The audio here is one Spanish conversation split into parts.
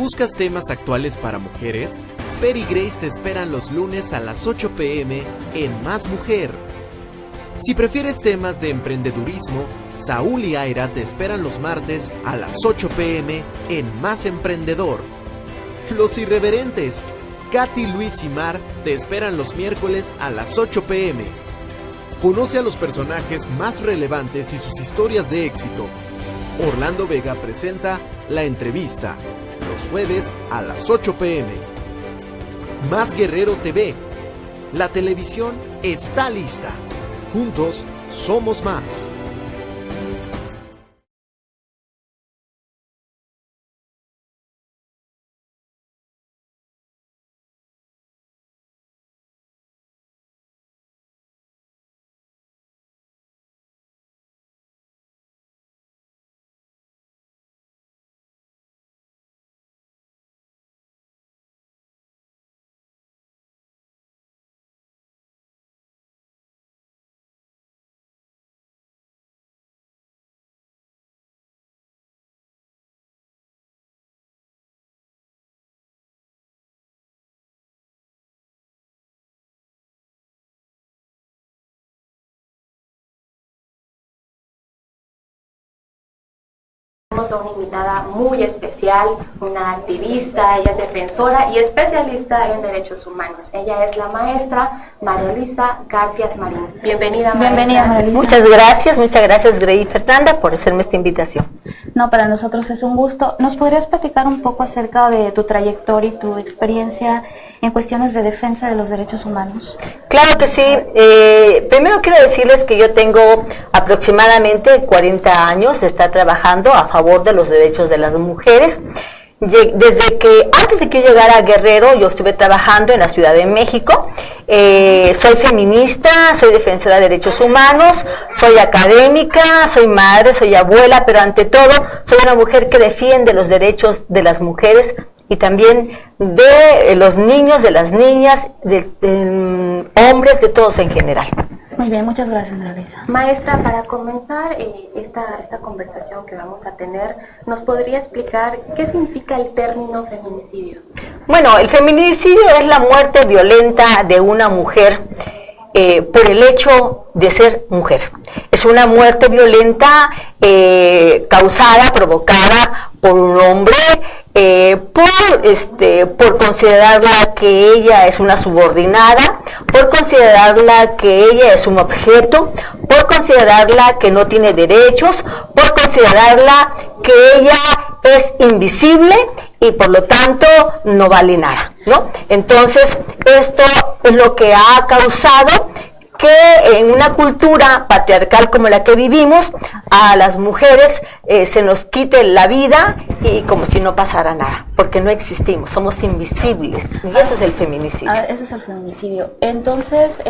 buscas temas actuales para mujeres, Fer y Grace te esperan los lunes a las 8 p.m. en Más Mujer. Si prefieres temas de emprendedurismo, Saúl y Aira te esperan los martes a las 8 p.m. en Más Emprendedor. Los irreverentes, Katy, Luis y Mar te esperan los miércoles a las 8 p.m. Conoce a los personajes más relevantes y sus historias de éxito. Orlando Vega presenta La Entrevista, los jueves a las 8 p.m. Más Guerrero TV. La televisión está lista. Juntos somos más. Tenemos a una invitada muy especial, una activista, ella es defensora y especialista en derechos humanos. Ella es la maestra María Luisa Garfias Marín. Bienvenida, maestra. Bienvenida, María Luisa. Muchas gracias, Grey y Fernanda, por hacerme esta invitación. No, para nosotros es un gusto. ¿Nos podrías platicar un poco acerca de tu trayectoria y tu experiencia en cuestiones de defensa de los derechos humanos? Claro que sí. Primero quiero decirles que yo tengo aproximadamente 40 años de estar trabajando a favor de los derechos de las mujeres. Antes de que yo llegara a Guerrero, yo estuve trabajando en la Ciudad de México. Soy feminista, soy defensora de derechos humanos, soy académica, soy madre, soy abuela, pero ante todo soy una mujer que defiende los derechos de las mujeres y también de los niños, de las niñas, de hombres, de todos en general. Muy bien, muchas gracias, María Luisa. Maestra, para comenzar esta conversación que vamos a tener, ¿nos podría explicar qué significa el término feminicidio? Bueno, el feminicidio es la muerte violenta de una mujer por el hecho de ser mujer. Es una muerte violenta causada, provocada por un hombre, por considerarla que ella es una subordinada, por considerarla que ella es un objeto, por considerarla que no tiene derechos, por considerarla que ella es invisible y por lo tanto no vale nada, ¿no? Entonces, esto es lo que ha causado que en una cultura patriarcal como la que vivimos, a las mujeres se nos quite la vida y como si no pasara nada, porque no existimos, somos invisibles, y eso es el feminicidio. Eso es el feminicidio. Entonces,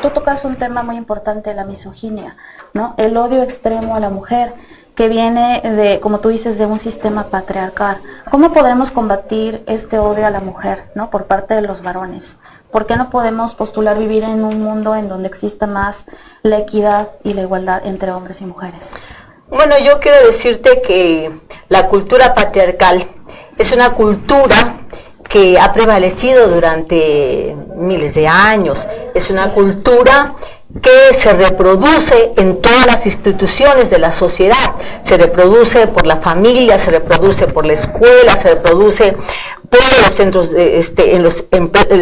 tú tocas un tema muy importante, la misoginia, ¿no? El odio extremo a la mujer, que viene de, como tú dices, de un sistema patriarcal. ¿Cómo podemos combatir este odio a la mujer, ¿no? Por parte de los varones? ¿Por qué no podemos postular vivir en un mundo en donde exista más la equidad y la igualdad entre hombres y mujeres? Bueno, yo quiero decirte que la cultura patriarcal es una cultura que ha prevalecido durante miles de años. Es una cultura que se reproduce en todas las instituciones de la sociedad. Se reproduce por la familia, se reproduce por la escuela, se reproduce por los centros en los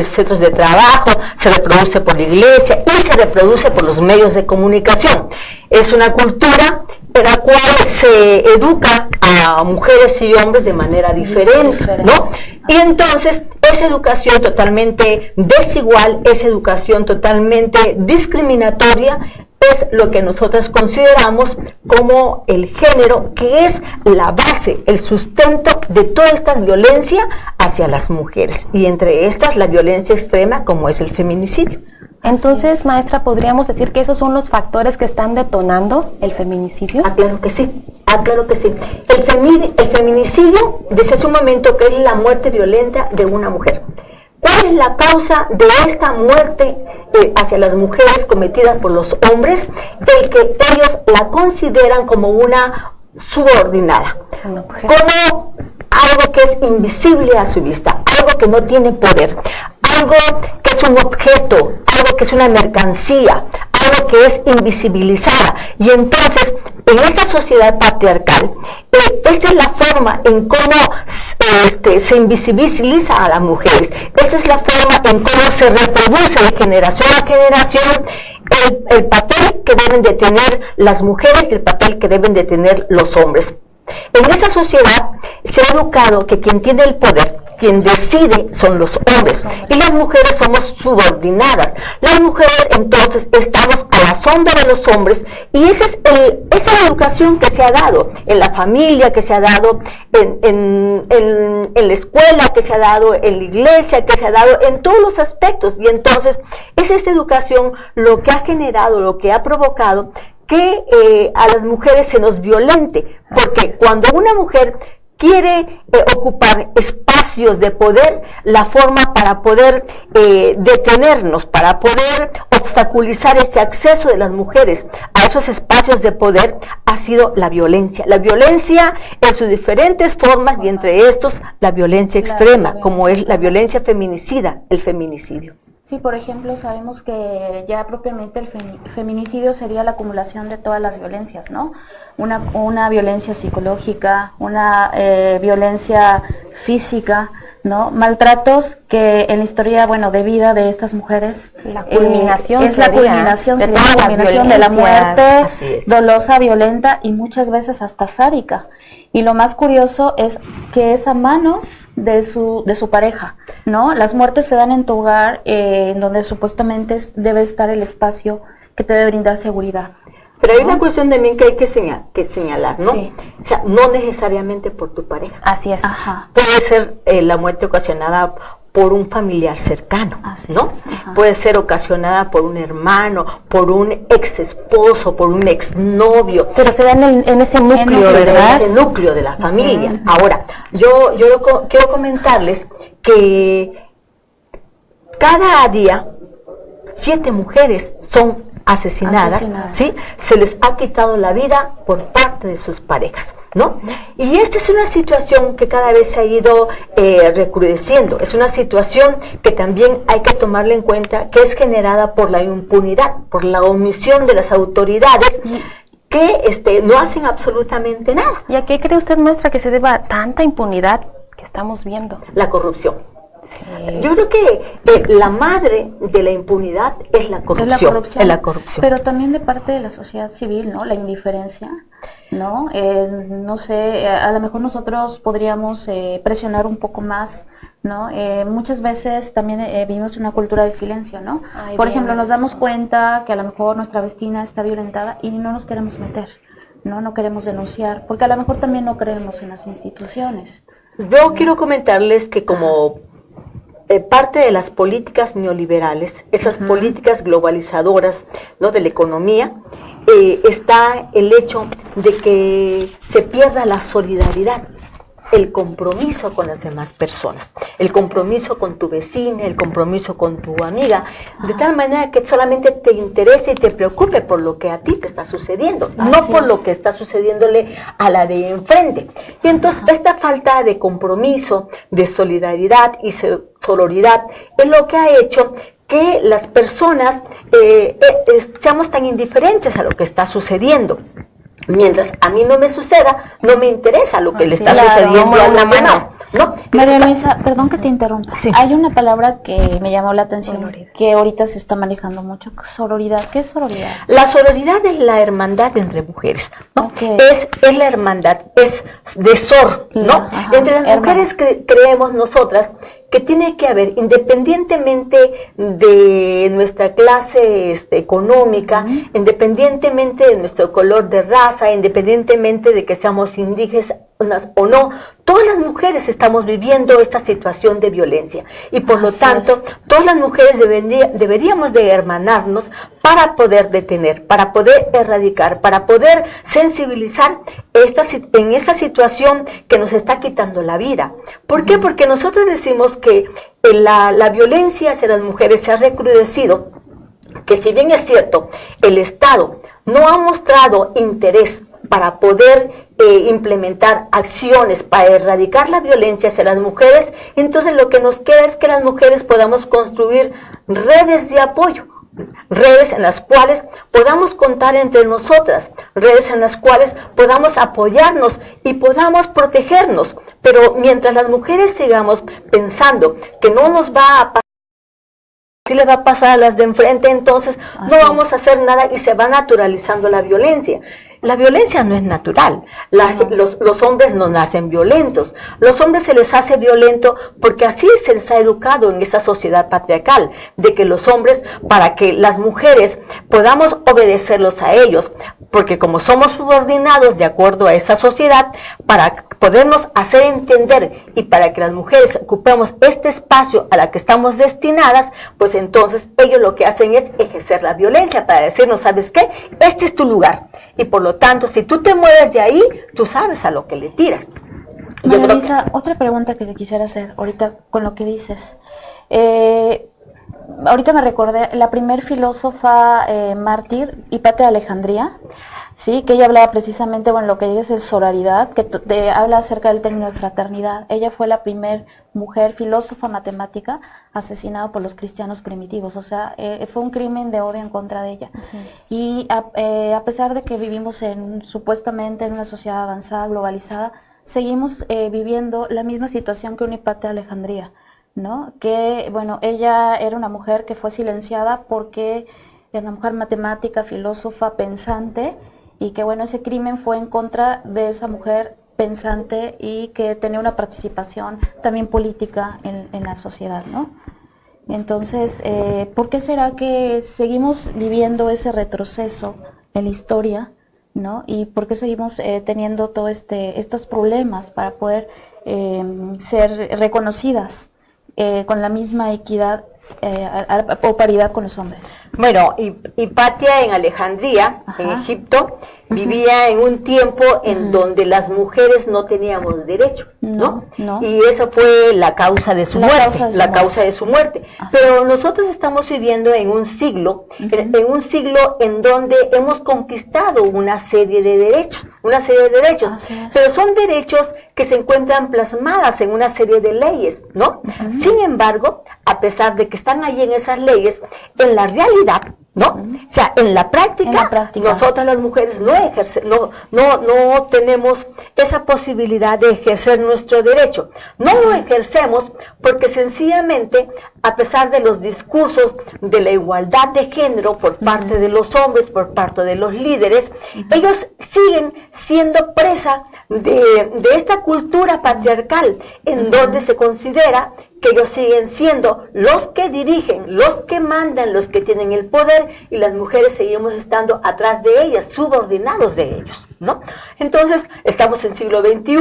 centros de trabajo, se reproduce por la iglesia y se reproduce por los medios de comunicación. Es una cultura en la cual se educa a mujeres y hombres de manera diferente, ¿no? Y entonces esa educación totalmente desigual, esa educación totalmente discriminatoria, es lo que nosotras consideramos como el género, que es la base, el sustento de toda esta violencia hacia las mujeres, y entre estas la violencia extrema como es el feminicidio. Entonces, maestra, ¿podríamos decir que esos son los factores que están detonando el feminicidio? Claro que sí, claro que sí. El feminicidio, desde su momento, que es la muerte violenta de una mujer. ¿Cuál es la causa de esta muerte hacia las mujeres cometida por los hombres? El que ellos la consideran como una subordinada, como algo que es invisible a su vista, algo que no tiene poder, algo que es un objeto, algo que es una mercancía, algo que es invisibilizada. Y entonces, en esta sociedad patriarcal, esta es la forma en cómo se invisibiliza a las mujeres. Esta es la forma en cómo se reproduce de generación a generación el papel que deben de tener las mujeres y el papel que deben de tener los hombres. En esa sociedad se ha educado que quien tiene el poder, quien decide, son los hombres, y las mujeres somos subordinadas. Las mujeres entonces estamos a la sombra de los hombres, y esa es la educación que se ha dado en la familia, que se ha dado en la escuela, que se ha dado en la iglesia, que se ha dado en todos los aspectos. Y entonces es esta educación lo que ha generado, lo que ha provocado que a las mujeres se nos violente, porque cuando una mujer quiere ocupar espacios de poder, la forma para poder detenernos, para poder obstaculizar ese acceso de las mujeres a esos espacios de poder, ha sido la violencia. La violencia en sus diferentes formas, y entre estos la violencia extrema, como es la violencia feminicida, el feminicidio. Sí, por ejemplo, sabemos que ya propiamente el feminicidio sería la acumulación de todas las violencias, ¿no? Una violencia psicológica, una violencia física, ¿no? Maltratos que en la historia, bueno, de vida de estas mujeres la culminación es la culminación de la muerte dolosa, violenta y muchas veces hasta sádica. Y lo más curioso es que es a manos de su pareja, ¿no? Las muertes se dan en tu hogar, en donde supuestamente debe estar el espacio que te debe brindar seguridad. Pero hay una cuestión también que hay que señalar, ¿no? Sí. O sea, no necesariamente por tu pareja. Así es. Ajá. Puede ser la muerte ocasionada por un familiar cercano, ¿no? Puede ser ocasionada por un hermano, por un ex esposo, por un exnovio. Pero se da en ese núcleo, ¿verdad? En ese núcleo de la familia. Ahora, yo quiero comentarles que cada día 7 mujeres son asesinadas, ¿sí? Se les ha quitado la vida por parte de sus parejas, ¿no? Y esta es una situación que cada vez se ha ido recrudeciendo. Es una situación que también hay que tomarla en cuenta, que es generada por la impunidad, por la omisión de las autoridades que no hacen absolutamente nada. ¿Y a qué cree usted, maestra, que se deba tanta impunidad que estamos viendo? La corrupción. Sí. Yo creo que la madre de la impunidad es la corrupción. Es la corrupción. Pero también de parte de la sociedad civil, ¿no? La indiferencia, ¿no? No sé, a lo mejor nosotros podríamos presionar un poco más, ¿no? Muchas veces también vivimos una cultura de silencio, ¿no? Por ejemplo, nos damos cuenta que a lo mejor nuestra vecina está violentada y no nos queremos meter, no queremos denunciar, porque a lo mejor también no creemos en las instituciones. Yo quiero comentarles que como parte de las políticas neoliberales, estas políticas globalizadoras, ¿no? De la economía, está el hecho de que se pierda la solidaridad, el compromiso con las demás personas, el compromiso con tu vecina, el compromiso con tu amiga, de tal manera que solamente te interese y te preocupe por lo que a ti te está sucediendo, no por lo que está sucediéndole a la de enfrente. Y entonces esta falta de compromiso, de solidaridad y sororidad es lo que ha hecho que las personas seamos tan indiferentes a lo que está sucediendo. Mientras a mí no me suceda, no me interesa lo que le está sucediendo a la demás, ¿no? María Luisa, perdón que te interrumpa. Sí. Hay una palabra que me llamó la atención, que ahorita se está manejando mucho, sororidad. ¿Qué es sororidad? La sororidad es la hermandad entre mujeres, ¿no? Okay. Es la hermandad, es de sor, ¿no? Entre las mujeres creemos nosotras que tiene que haber, independientemente de nuestra clase económica, independientemente de nuestro color de raza, independientemente de que seamos indígenas o no, todas las mujeres estamos viviendo esta situación de violencia y por lo tanto todas las mujeres deberíamos de hermanarnos para poder detener, para poder erradicar, para poder sensibilizar en esta situación que nos está quitando la vida. ¿Por qué? Porque nosotros decimos que la violencia hacia las mujeres se ha recrudecido, que si bien es cierto, el Estado no ha mostrado interés para poder implementar acciones para erradicar la violencia hacia las mujeres, entonces lo que nos queda es que las mujeres podamos construir redes de apoyo, redes en las cuales podamos contar entre nosotras, redes en las cuales podamos apoyarnos y podamos protegernos. Pero mientras las mujeres sigamos pensando que no nos va a pasar, si le va a pasar a las de enfrente, entonces no vamos a hacer nada y se va naturalizando la violencia. La violencia no es natural. Los hombres no nacen violentos. Los hombres se les hace violento porque así se les ha educado en esa sociedad patriarcal, de que los hombres, para que las mujeres podamos obedecerlos a ellos, porque como somos subordinados de acuerdo a esa sociedad, para podernos hacer entender y para que las mujeres ocupemos este espacio a la que estamos destinadas, pues entonces ellos lo que hacen es ejercer la violencia para decirnos, ¿sabes qué? Este es tu lugar. Y por lo tanto, si tú te mueves de ahí, tú sabes a lo que le tiras. María Luisa, otra pregunta que te quisiera hacer ahorita con lo que dices. Ahorita me recordé, la primer filósofa mártir, Hipátia de Alejandría, sí, que ella hablaba precisamente, bueno, lo que dices es sororidad, que habla acerca del término de fraternidad. Ella fue la primer mujer filósofa matemática asesinada por los cristianos primitivos, o sea, fue un crimen de odio en contra de ella. Y a pesar de que vivimos supuestamente en una sociedad avanzada, globalizada, seguimos viviendo la misma situación que una Hipátia de Alejandría, ¿no? Que, bueno, ella era una mujer que fue silenciada porque era una mujer matemática, filósofa, pensante, y que, bueno, ese crimen fue en contra de esa mujer pensante y que tenía una participación también política en la sociedad, ¿no? Entonces, ¿por qué será que seguimos viviendo ese retroceso en la historia, ¿no? Y por qué seguimos teniendo todos estos problemas para poder ser reconocidas con la misma equidad o paridad con los hombres? Bueno, Hipátia en Alejandría, en Egipto, vivía en un tiempo en donde las mujeres no teníamos derecho, ¿no? Y esa fue la causa de su muerte. Pero nosotros estamos viviendo en un siglo, en donde hemos conquistado una serie de derechos, pero son derechos que se encuentran plasmadas en una serie de leyes, ¿no? Sin embargo, a pesar de que están ahí en esas leyes, en la realidad, ¿no? O sea, en la práctica, nosotras las mujeres no tenemos esa posibilidad de ejercer nuestro derecho. No lo ejercemos porque sencillamente, a pesar de los discursos de la igualdad de género por parte de los hombres, por parte de los líderes, ellos siguen siendo presa de esta cultura patriarcal, en donde se considera que ellos siguen siendo los que dirigen, los que mandan, los que tienen el poder, y las mujeres seguimos estando atrás de ellas, subordinados de ellos, ¿no? Entonces, estamos en siglo XXI,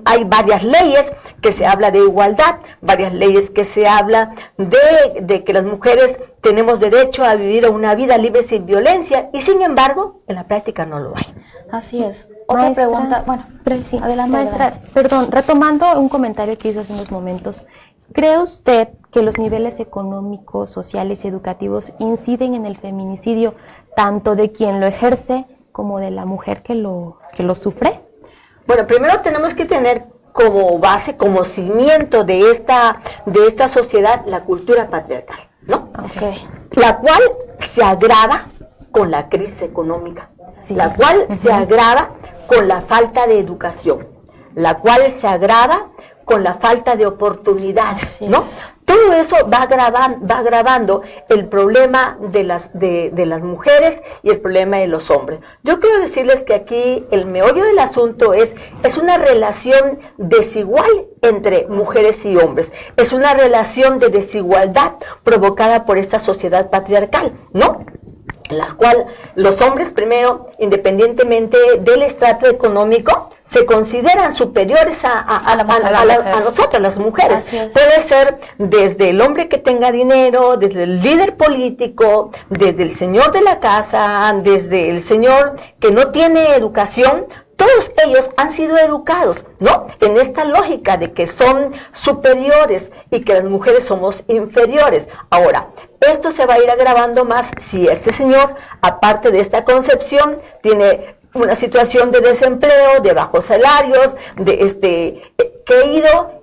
hay varias leyes que se habla de igualdad, varias leyes que se habla de que las mujeres tenemos derecho a vivir una vida libre sin violencia, y sin embargo, en la práctica no lo hay. Así es. Otra pregunta, bueno, sí, adelante, maestra, perdón, retomando un comentario que hizo hace unos momentos, ¿cree usted que los niveles económicos, sociales y educativos inciden en el feminicidio tanto de quien lo ejerce como de la mujer que lo sufre? Bueno, primero tenemos que tener como base, como cimiento de esta sociedad, la cultura patriarcal, ¿no? La cual se agrava con la crisis económica, la cual se agrava con la falta de educación, la cual se agrava con la falta de oportunidades, ¿no? Todo eso va agravando el problema de las mujeres y el problema de los hombres. Yo quiero decirles que aquí el meollo del asunto es una relación desigual entre mujeres y hombres. Es una relación de desigualdad provocada por esta sociedad patriarcal, ¿no? En la cual los hombres, primero, independientemente del estrato económico, se consideran superiores a nosotras, las mujeres. Puede ser desde el hombre que tenga dinero, desde el líder político, desde el señor de la casa, desde el señor que no tiene educación. Todos ellos han sido educados, ¿no? En esta lógica de que son superiores y que las mujeres somos inferiores. Ahora, esto se va a ir agravando más si este señor, aparte de esta concepción, tiene una situación de desempleo, de bajos salarios, que ha ido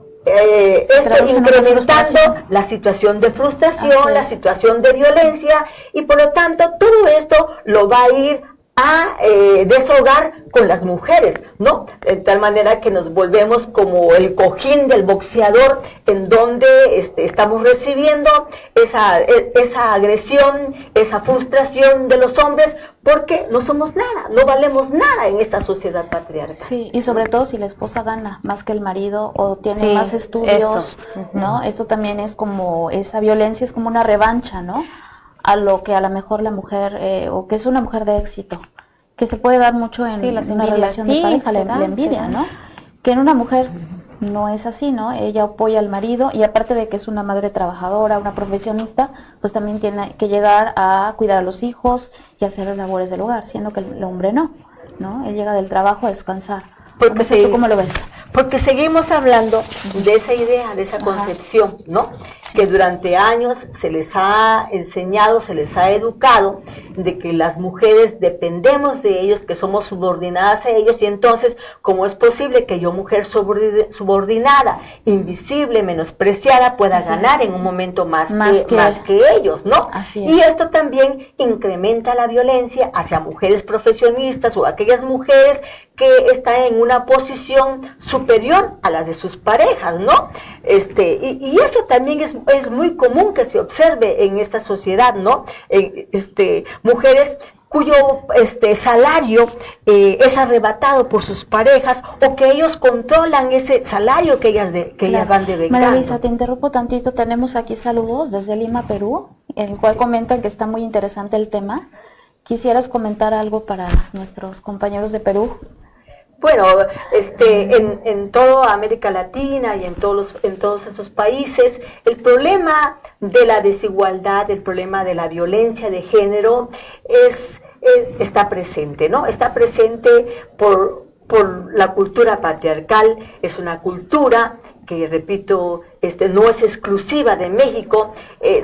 incrementando la situación de frustración, la situación de violencia, y por lo tanto todo esto lo va a ir a deshogar con las mujeres, ¿no? De tal manera que nos volvemos como el cojín del boxeador, en donde estamos recibiendo esa agresión, esa frustración de los hombres, porque no somos nada, no valemos nada en esta sociedad patriarcal. Sí, y sobre todo si la esposa gana más que el marido o tiene más estudios, ¿no? Esto también es como, esa violencia es como una revancha, ¿no? A lo que a lo mejor la mujer, o que es una mujer de éxito, que se puede dar mucho en una relación de pareja, la envidia, ¿no? Que en una mujer no es así, ¿no? Ella apoya al marido, y aparte de que es una madre trabajadora, una profesionista, pues también tiene que llegar a cuidar a los hijos y hacer las labores del hogar, siendo que el hombre no, Él llega del trabajo a descansar. Porque ¿Tú cómo lo ves? Porque seguimos hablando de esa idea, de esa concepción, ¿no? Sí. Que durante años se les ha enseñado, se les ha educado de que las mujeres dependemos de ellos, que somos subordinadas a ellos, y entonces, ¿cómo es posible que yo, mujer subordinada, invisible, menospreciada, pueda ganar en un momento más que ellos, ¿no? Así es. Y esto también incrementa la violencia hacia mujeres profesionistas o aquellas mujeres que están en una posición superior a las de sus parejas, ¿no? Y eso también es muy común que se observe en esta sociedad, ¿no? Mujeres cuyo salario es arrebatado por sus parejas, o que ellos controlan ese salario que ellas van devengando. María Luisa, te interrumpo tantito, tenemos aquí saludos desde Lima, Perú, en el cual comentan que está muy interesante el tema. ¿Quisieras comentar algo para nuestros compañeros de Perú? Bueno, en toda América Latina y en todos estos países, el problema de la desigualdad, el problema de la violencia de género está presente, ¿no? Está presente por la cultura patriarcal. Es una cultura que, repito, no es exclusiva de México,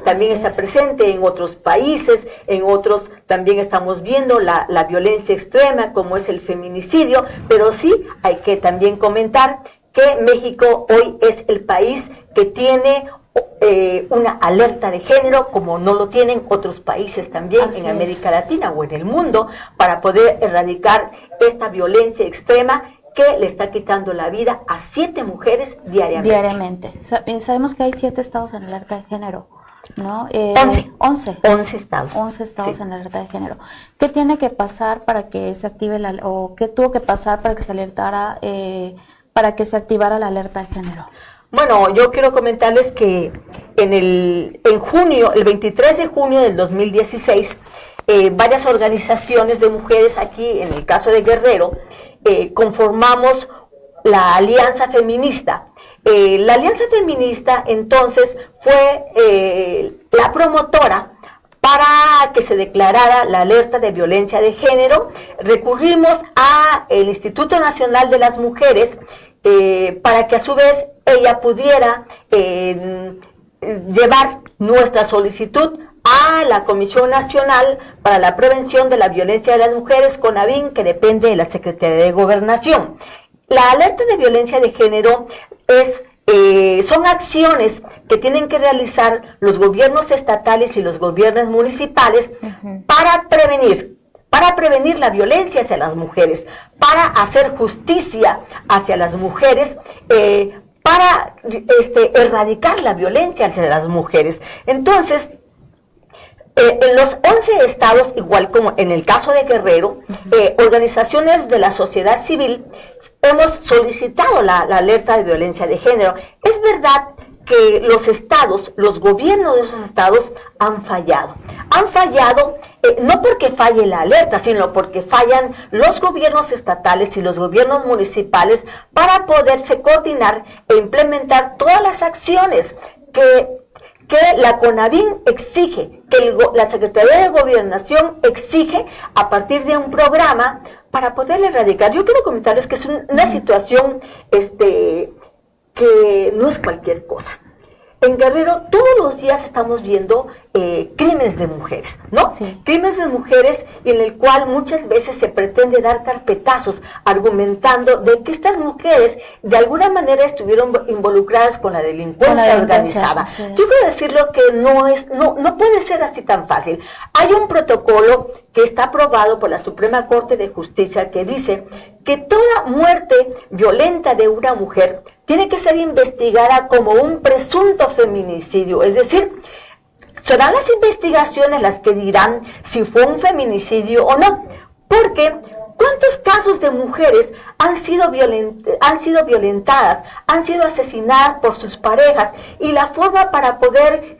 también está presente en otros países, en otros también estamos viendo la violencia extrema, como es el feminicidio, pero sí hay que también comentar que México hoy es el país que tiene una alerta de género, como no lo tienen otros países también en América Latina o en el mundo, para poder erradicar esta violencia extrema que le está quitando la vida a 7 mujeres diariamente. Sabemos que hay 7 estados en alerta de género, ¿no? 11 estados. 11 estados en alerta de género. ¿Qué tiene que pasar para que se active o qué tuvo que pasar para que se alertara, para que se activara la alerta de género? Bueno, yo quiero comentarles que en junio, el 23 de junio del 2016, varias organizaciones de mujeres aquí, en el caso de Guerrero, conformamos la Alianza Feminista. La Alianza Feminista entonces fue la promotora para que se declarara la alerta de violencia de género. Recurrimos al Instituto Nacional de las Mujeres para que a su vez ella pudiera llevar nuestra solicitud a la Comisión Nacional para la Prevención de la Violencia de las Mujeres, CONAVIM, que depende de la Secretaría de Gobernación. La alerta de violencia de género son acciones que tienen que realizar los gobiernos estatales y los gobiernos municipales para prevenir la violencia hacia las mujeres, para hacer justicia hacia las mujeres, para erradicar la violencia hacia las mujeres. Entonces, en los 11 estados, igual como en el caso de Guerrero, organizaciones de la sociedad civil hemos solicitado la alerta de violencia de género. Es verdad que los estados, los gobiernos de esos estados han fallado. Han fallado no porque falle la alerta, sino porque fallan los gobiernos estatales y los gobiernos municipales para poderse coordinar e implementar todas las acciones que la CONAVIM exige, que la Secretaría de Gobernación exige a partir de un programa para poder erradicar. Yo quiero comentarles que es una situación que no es cualquier cosa. En Guerrero todos los días estamos viendo crímenes de mujeres, ¿no? Sí. Crímenes de mujeres en el cual muchas veces se pretende dar carpetazos argumentando de que estas mujeres de alguna manera estuvieron involucradas con la delincuencia organizada. Sí. Yo quiero decirlo que no puede ser así tan fácil. Hay un protocolo que está aprobado por la Suprema Corte de Justicia que dice que toda muerte violenta de una mujer tiene que ser investigada como un presunto feminicidio, es decir, serán las investigaciones las que dirán si fue un feminicidio o no, porque ¿cuántos casos de mujeres han sido violentadas, han sido asesinadas por sus parejas? Y la forma para poder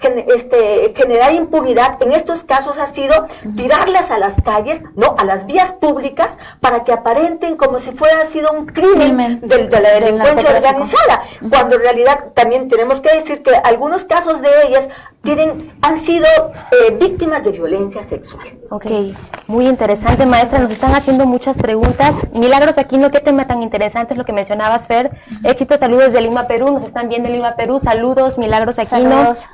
generar impunidad en estos casos ha sido tirarlas a las calles, ¿no? A las vías públicas, para que aparenten como si fuera sido un crimen de la delincuencia organizada, cuando en realidad también tenemos que decir que algunos casos de ellas han sido víctimas de violencia sexual. Ok, muy interesante, maestra, nos están haciendo muchas preguntas. Milagros Aquino, qué tema tan interesante es lo que mencionabas, Fer. Éxitos, saludos desde Lima, Perú, nos están viendo en Lima, Perú, saludos, Milagros Aquino. Saludos.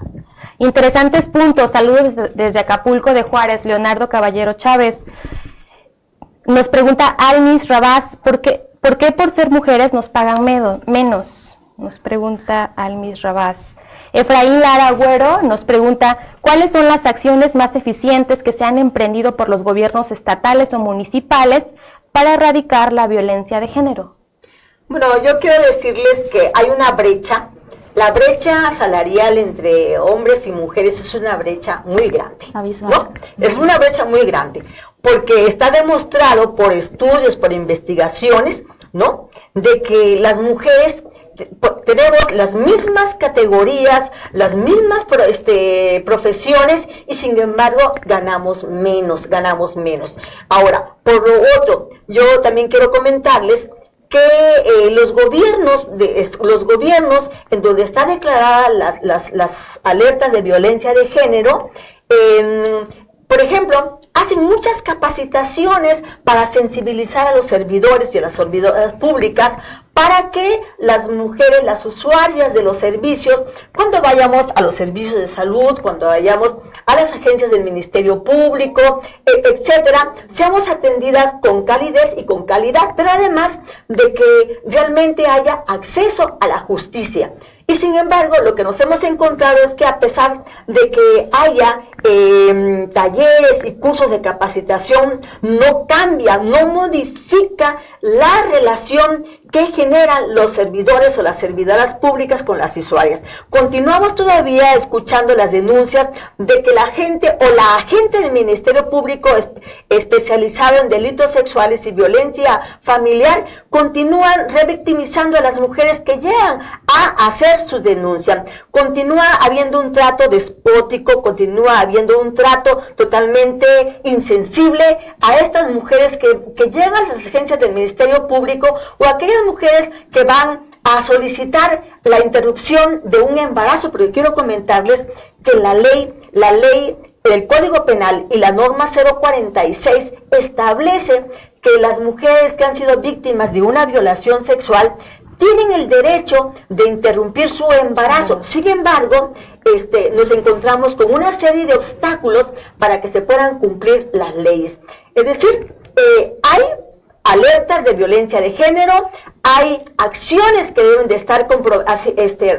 Interesantes puntos, saludos desde Acapulco de Juárez, Leonardo Caballero Chávez. Nos pregunta Almis Rabás, ¿por qué por ser mujeres nos pagan menos? Nos pregunta Almis Rabás. Efraín Lara Agüero nos pregunta, ¿cuáles son las acciones más eficientes que se han emprendido por los gobiernos estatales o municipales para erradicar la violencia de género? Bueno, yo quiero decirles que hay una brecha. La brecha salarial entre hombres y mujeres es una brecha muy grande, ¿no? Es una brecha muy grande, porque está demostrado por estudios, por investigaciones, ¿no?, de que las mujeres tenemos las mismas categorías, las mismas profesiones, y sin embargo ganamos menos. Ahora, por lo otro, yo también quiero comentarles que los gobiernos en donde están declaradas las alertas de violencia de género, por ejemplo, hacen muchas capacitaciones para sensibilizar a los servidores y a las servidoras públicas para que las mujeres, las usuarias de los servicios, cuando vayamos a los servicios de salud, cuando vayamos a las agencias del Ministerio Público, etcétera, seamos atendidas con calidez y con calidad, pero además de que realmente haya acceso a la justicia. Y sin embargo, lo que nos hemos encontrado es que a pesar de que haya talleres y cursos de capacitación, no cambia, no modifica la relación que generan los servidores o las servidoras públicas con las usuarias. Continuamos todavía escuchando las denuncias de que la agente del Ministerio Público especializado en delitos sexuales y violencia familiar continúan revictimizando a las mujeres que llegan a hacer sus denuncias. Continúa habiendo un trato despótico, continúa habiendo un trato totalmente insensible a estas mujeres que llegan a las agencias del Ministerio Público, o aquellas mujeres que van a solicitar la interrupción de un embarazo, porque quiero comentarles que la ley del Código Penal y la norma 046 establece que las mujeres que han sido víctimas de una violación sexual tienen el derecho de interrumpir su embarazo. Sin embargo, nos encontramos con una serie de obstáculos para que se puedan cumplir las leyes. Es decir, hay alertas de violencia de género, hay acciones que deben de estar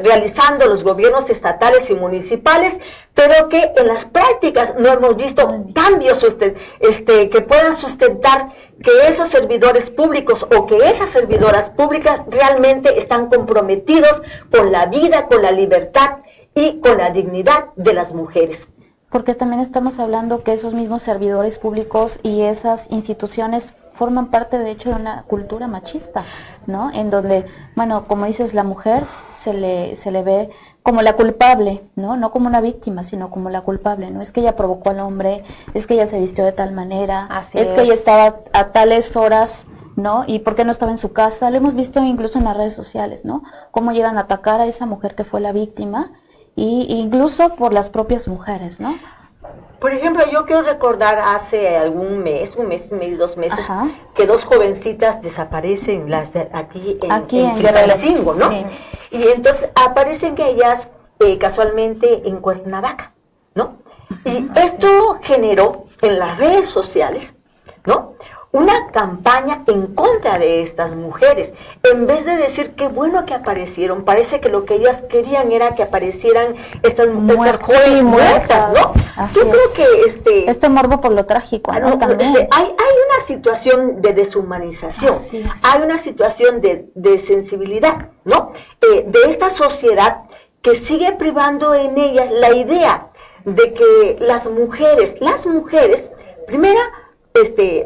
realizando los gobiernos estatales y municipales, pero que en las prácticas no hemos visto cambios que puedan sustentar que esos servidores públicos o que esas servidoras públicas realmente están comprometidos con la vida, con la libertad y con la dignidad de las mujeres. Porque también estamos hablando que esos mismos servidores públicos y esas instituciones forman parte, de hecho, de una cultura machista, ¿no? En donde, bueno, como dices, la mujer se le ve como la culpable, ¿no? No como una víctima, sino como la culpable, ¿no? Es que ella provocó al hombre, es que ella se vistió de tal manera, es que ella estaba a tales horas, ¿no? Y por qué no estaba en su casa. Lo hemos visto incluso en las redes sociales, ¿no? Cómo llegan a atacar a esa mujer que fue la víctima, y incluso por las propias mujeres, ¿no? Por ejemplo, yo quiero recordar hace un mes y medio, 2 meses, Ajá, que 2 jovencitas desaparecen aquí en Chilpancingo, ¿no? Sí. Y entonces aparecen ellas casualmente en Cuernavaca, ¿no? Y esto generó en las redes sociales, ¿no?, una campaña en contra de estas mujeres. En vez de decir qué bueno que aparecieron, parece que lo que ellas querían era que aparecieran estas jóvenes muertas, ¿no? Así Yo creo que este morbo por lo trágico, ¿no? También. Hay una situación de deshumanización, hay una situación de sensibilidad, ¿no? De esta sociedad que sigue privando en ellas la idea de que las mujeres, primera,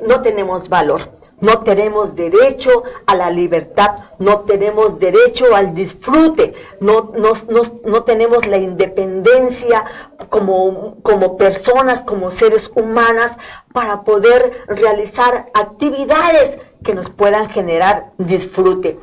no tenemos valor, no tenemos derecho a la libertad, no tenemos derecho al disfrute, no tenemos la independencia como personas, como seres humanas, para poder realizar actividades que nos puedan generar disfrute.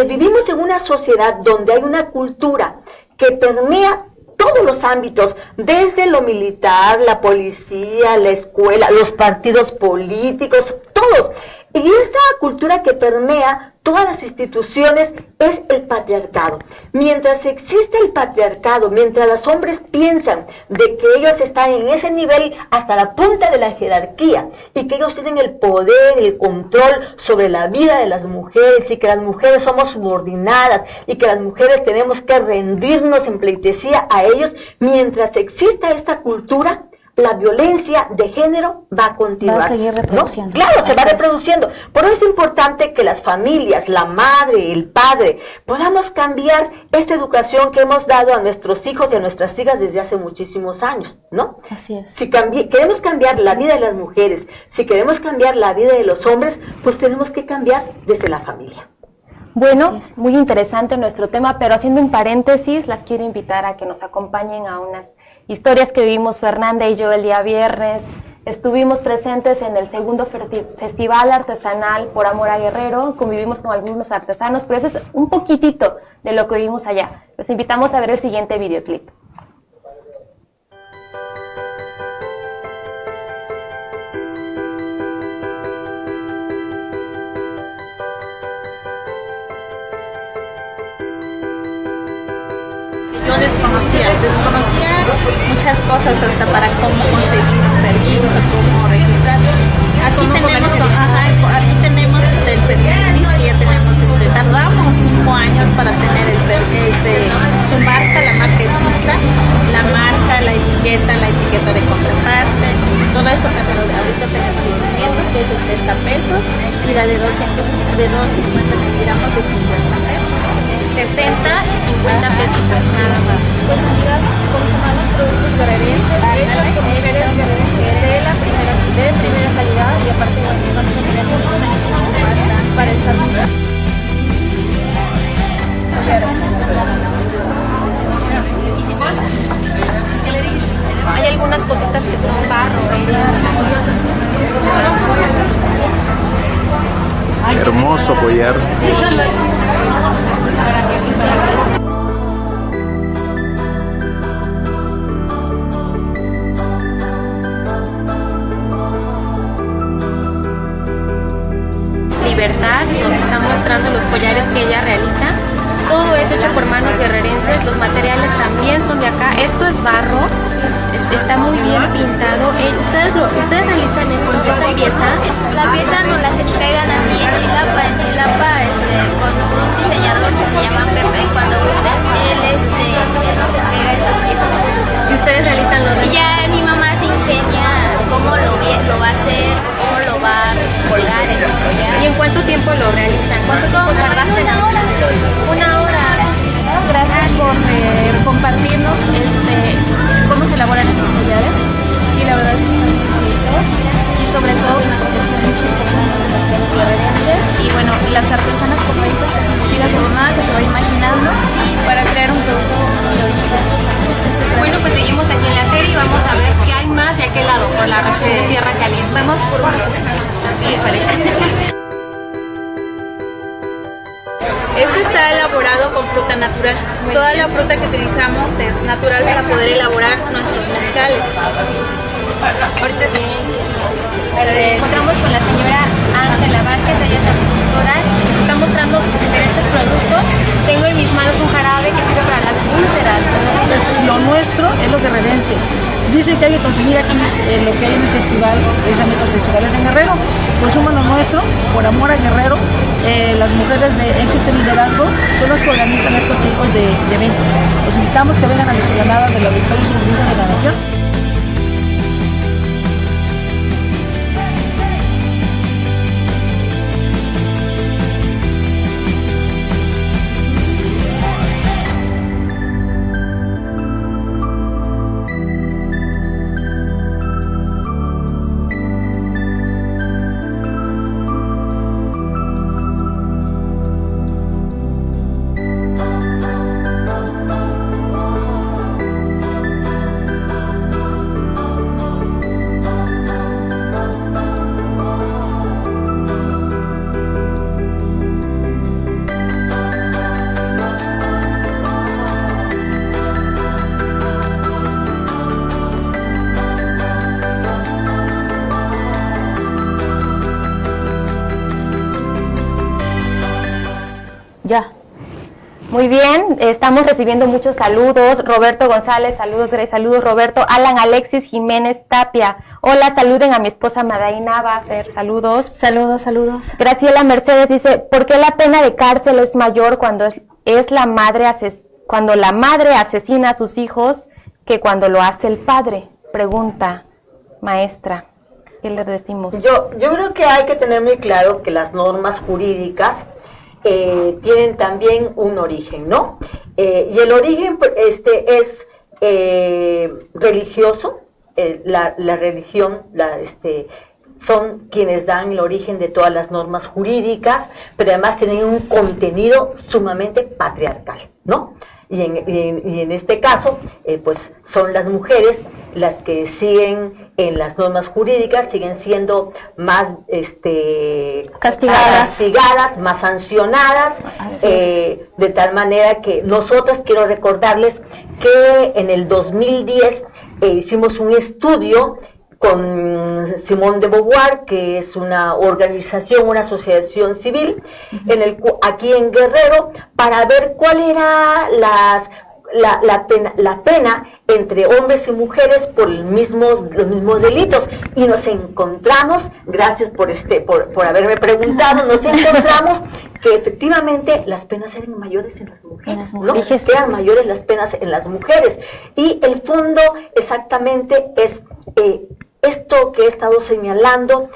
Vivimos en una sociedad donde hay una cultura que permea todos los ámbitos, desde lo militar, la policía, la escuela, los partidos políticos, todos. Y esta cultura que permea todas las instituciones es el patriarcado. Mientras existe el patriarcado, mientras los hombres piensan de que ellos están en ese nivel hasta la punta de la jerarquía y que ellos tienen el poder, el control sobre la vida de las mujeres y que las mujeres somos subordinadas y que las mujeres tenemos que rendirnos en pleitesía a ellos, mientras exista esta cultura, la violencia de género va a continuar. Va a seguir reproduciendo. ¿No? Claro, se va reproduciendo. Por eso es importante que las familias, la madre, el padre, podamos cambiar esta educación que hemos dado a nuestros hijos y a nuestras hijas desde hace muchísimos años, ¿no? Así es. Si queremos cambiar la vida de las mujeres, si queremos cambiar la vida de los hombres, pues tenemos que cambiar desde la familia. Bueno, muy interesante nuestro tema, pero haciendo un paréntesis, las quiero invitar a que nos acompañen a unas historias que vivimos Fernanda y yo el día viernes. Estuvimos presentes en el segundo Festival Artesanal Por Amor a Guerrero, convivimos con algunos artesanos, pero eso es un poquitito de lo que vivimos allá. Los invitamos a ver el siguiente videoclip. Yo desconocía muchas cosas hasta para cómo conseguir un permiso, cómo registrar. Aquí tenemos el permiso, que ya tenemos, tardamos 5 años para tener su marca, la marca es Cicla, la marca, la etiqueta de contraparte, todo eso, pero ahorita tenemos 500, que es 70 pesos, y la de 250 que tiramos de 50 pesos. 70 y 50 pesitos nada más. Pues amigas, consumamos productos guerrerenses hechos por mujeres guerrerenses de primera calidad, y aparte vamos a tener muchos beneficios para esta vida. Hay algunas cositas que son barro, Hermoso collar. Sí. Libertad nos está mostrando los collares que ella realiza. Todo es hecho por manos guerrerenses, los materiales también son de acá. Esto es barro, está muy bien pintado. ¿Ustedes realizan esta pieza? La pieza nos las entregan así en Chilapa, con un diseñador que se llama Pepe. Cuando guste, él nos entrega estas piezas. ¿Y ustedes realizan lo de? Y ya mi mamá se ingenia cómo lo va a hacer, cómo lo va a colgar en el collar. ¿Y en cuánto tiempo lo realizan? ¿Cuánto tiempo tardaste en hacer esto? Una hora. Gracias por compartirnos cómo se elaboran estos collares. Sí, la verdad es que están muy bonitos. Y sobre todo pues porque están hechos por manos de mujeres guerrerenses. Y bueno, las artesanas, como dices, que se inspiran por nada, que se va imaginando para crear un producto muy original. Bueno, pues seguimos aquí en la feria y vamos a ver qué hay más de aquel lado, por la región de Tierra Caliente. Vamos por una oficina, también parece. Este está elaborado con fruta natural. Toda la fruta que utilizamos es natural para poder elaborar nuestros mezcales. Ahorita sí. Encontramos con la señora Ángela Vázquez, ella es agricultora, nos está mostrando sus diferentes productos. Tengo en mis manos un jarabe que sirve para las úlceras, ¿verdad? Lo nuestro es lo guerrerense. Dicen que hay que consumir aquí lo que hay en el festival, precisamente los festivales en Guerrero. Consuman lo nuestro, por amor a Guerrero. Las mujeres de éxito y liderazgo son las que organizan estos tipos de eventos. Los invitamos que vengan a la explanada del Auditorio Civil de la Nación. Ya. Muy bien, estamos recibiendo muchos saludos. Roberto González, saludos, Grace, saludos Roberto. Alan Alexis Jiménez Tapia, hola, saluden a mi esposa Madaí Nava, Fer, saludos. Saludos, saludos. Graciela Mercedes dice, ¿por qué la pena de cárcel es mayor cuando cuando la madre asesina a sus hijos que cuando lo hace el padre? Pregunta, maestra, ¿qué le decimos? Yo creo que hay que tener muy claro que las normas jurídicas tienen también un origen, ¿no? Y el origen es religioso. La religión son quienes dan el origen de todas las normas jurídicas, pero además tienen un contenido sumamente patriarcal, ¿no? Y en este caso, pues son las mujeres las que siguen en las normas jurídicas, siguen siendo más castigadas, más sancionadas, de tal manera que nosotras, quiero recordarles que en el 2010 hicimos un estudio con Simone de Beauvoir, que es una organización, una asociación civil, aquí en Guerrero, para ver cuál era la pena entre hombres y mujeres por los mismos delitos, y nos encontramos, gracias por haberme preguntado, nos encontramos que efectivamente las penas eran mayores en las mujeres, ¿no? Eran mayores las penas en las mujeres, y el fondo exactamente es esto que he estado señalando,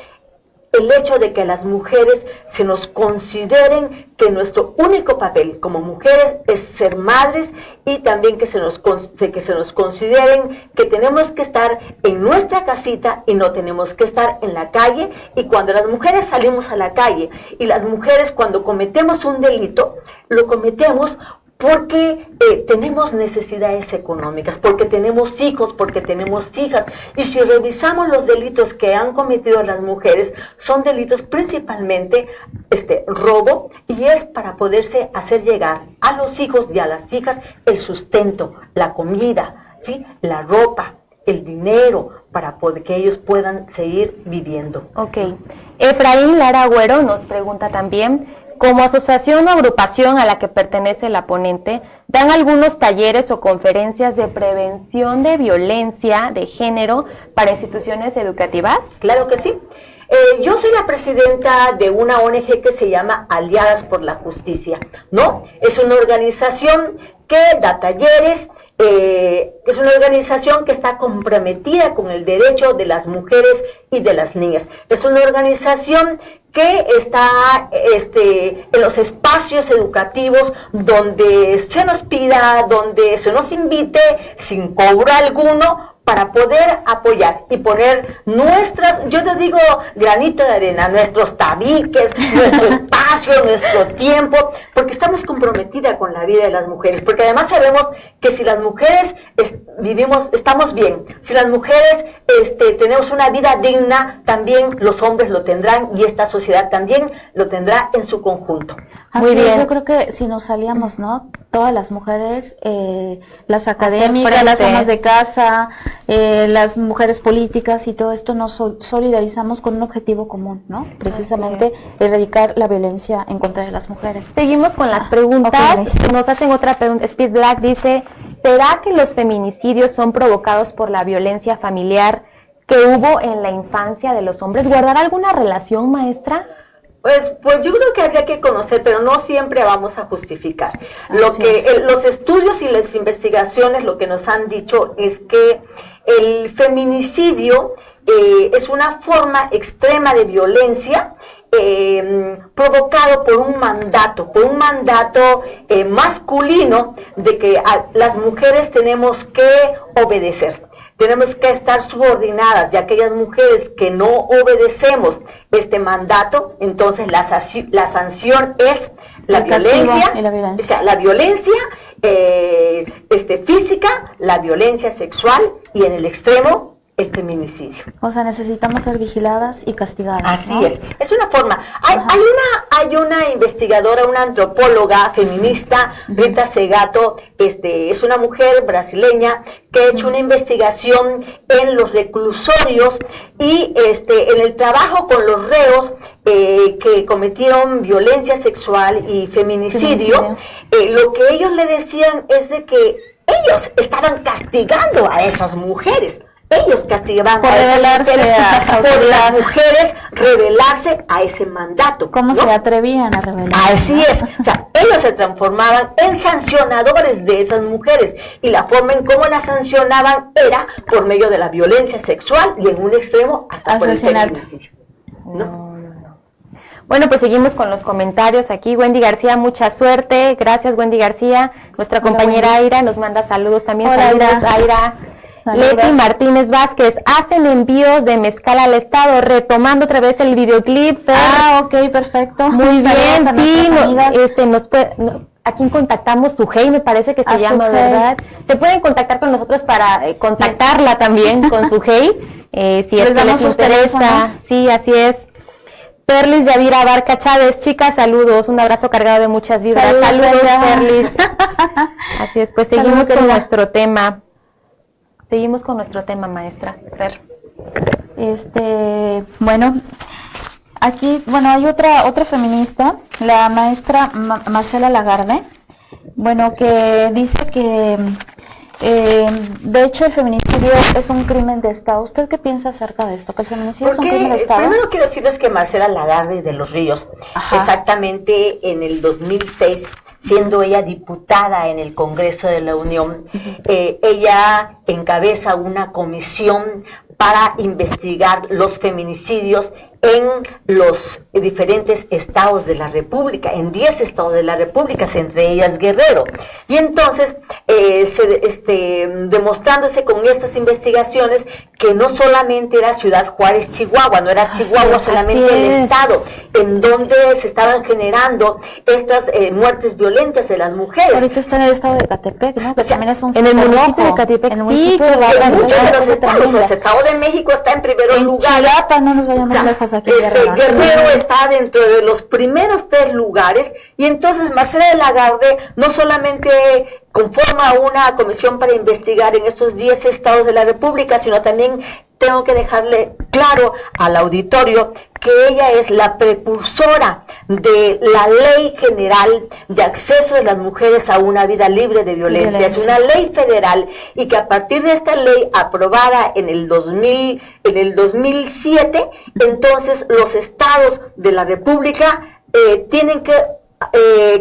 el hecho de que las mujeres se nos consideren que nuestro único papel como mujeres es ser madres, y también que se nos consideren que tenemos que estar en nuestra casita y no tenemos que estar en la calle. Y cuando las mujeres salimos a la calle, y las mujeres cuando cometemos un delito, lo cometemos porque tenemos necesidades económicas, porque tenemos hijos, porque tenemos hijas. Y si revisamos los delitos que han cometido las mujeres, son delitos principalmente robo, y es para poderse hacer llegar a los hijos y a las hijas el sustento, la comida, ¿sí?, la ropa, el dinero, para que ellos puedan seguir viviendo. Ok. Efraín Lara Agüero nos pregunta también, como asociación o agrupación a la que pertenece la ponente, ¿dan algunos talleres o conferencias de prevención de violencia de género para instituciones educativas? Claro que sí. Yo soy la presidenta de una ONG que se llama Aliadas por la Justicia, ¿no? Es una organización que da talleres, es una organización que está comprometida con el derecho de las mujeres y de las niñas. Es una organización que está en los espacios educativos donde se nos pida, donde se nos invite, sin cobro alguno, para poder apoyar y poner yo te digo, granito de arena, nuestros tabiques, nuestro espacio, nuestro tiempo, porque estamos comprometidas con la vida de las mujeres, porque además sabemos que si las mujeres estamos bien, si las mujeres tenemos una vida digna, también los hombres lo tendrán, y esta sociedad también lo tendrá en su conjunto. Muy bien. Yo creo que si nos salíamos, ¿no?, todas las mujeres, las académicas, las amas de casa, las mujeres políticas y todo esto, nos solidarizamos con un objetivo común, ¿no? Precisamente erradicar la violencia en contra de las mujeres. Seguimos con las preguntas. Okay. Nos hacen otra pregunta. Speed Black dice, ¿será que los feminicidios son provocados por la violencia familiar que hubo en la infancia de los hombres? ¿Guardará alguna relación, maestra? Pues yo creo que habría que conocer, pero no siempre vamos a justificar. Los estudios y las investigaciones lo que nos han dicho es que el feminicidio es una forma extrema de violencia provocado por un mandato masculino de que las mujeres tenemos que obedecer. Tenemos que estar subordinadas, y aquellas mujeres que no obedecemos este mandato, entonces la sanción es la violencia, o sea, la violencia física, la violencia sexual y en el extremo el feminicidio. O sea, necesitamos ser vigiladas y castigadas. Así ¿no? es una forma. Hay una investigadora, una antropóloga feminista, Rita Segato, es una mujer brasileña que ha hecho una investigación en los reclusorios y en el trabajo con los reos que cometieron violencia sexual y feminicidio. Lo que ellos le decían es de que ellos estaban castigando a esas mujeres. Ellos castigaban por las mujeres rebelarse a ese mandato. ¿Cómo se atrevían a rebelarse? Así es. O sea, ellos se transformaban en sancionadores de esas mujeres y la forma en cómo las sancionaban era por medio de la violencia sexual y en un extremo hasta por el feminicidio. ¿No? Bueno, pues seguimos con los comentarios aquí. Wendy García, mucha suerte. Gracias, Wendy García. Nuestra compañera Aira nos manda saludos también. Hola, saludos, Aira. Leti Martínez Vázquez, hacen envíos de mezcal al estado, retomando otra vez el videoclip. Ok, perfecto. Muy bien, sí, ¿a quién contactamos? Sujei, me parece que se llama, ¿verdad? Se pueden contactar con nosotros para contactarla también con Sujei, si es que les interesa. Sí, así es. Perlis Yadira Barca Chávez, chicas, saludos, un abrazo cargado de muchas vidas. Saludos Perlis. Así es, pues seguimos con nuestro tema. Seguimos con nuestro tema, maestra. Fer. Bueno, aquí, hay otra feminista, la maestra Marcela Lagarde, que dice que, de hecho, el feminicidio es un crimen de Estado. ¿Usted qué piensa acerca de esto? ¿Que el feminicidio es un crimen de Estado? Primero quiero decirles que Marcela Lagarde de Los Ríos, exactamente en el 2006, siendo ella diputada en el Congreso de la Unión, ella encabeza una comisión para investigar los feminicidios en los diferentes estados de la República, en 10 estados de la República, entre ellas Guerrero. Y entonces, demostrándose con estas investigaciones que no solamente era Ciudad Juárez, Chihuahua, no era Chihuahua solamente el estado en donde se estaban generando estas muertes violentas de las mujeres. Ahorita está en el estado de Ecatepec, ¿no? Que también es un en el municipio de Ecatepec, en muchos de los estados. El estado de México está en primer lugar. Chilapa, no nos vayamos lejos aquí. Guerrero está dentro de los primeros 3 lugares y entonces Marcela Lagarde no solamente conforma una comisión para investigar en estos 10 estados de la República, sino también tengo que dejarle claro al auditorio que ella es la precursora de la Ley General de Acceso de las Mujeres a una Vida Libre de Violencia. Es una ley federal y que a partir de esta ley aprobada en el 2007, entonces los estados de la República tienen que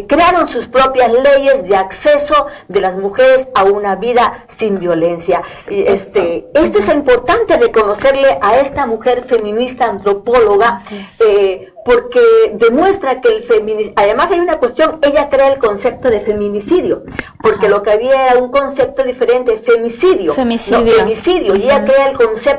crearon sus propias leyes de acceso de las mujeres a una vida sin violencia. Esto es importante reconocerle a esta mujer feminista antropóloga, porque demuestra que el feminismo, además hay una cuestión, ella crea el concepto de feminicidio, porque lo que había era un concepto diferente, femicidio, y ella crea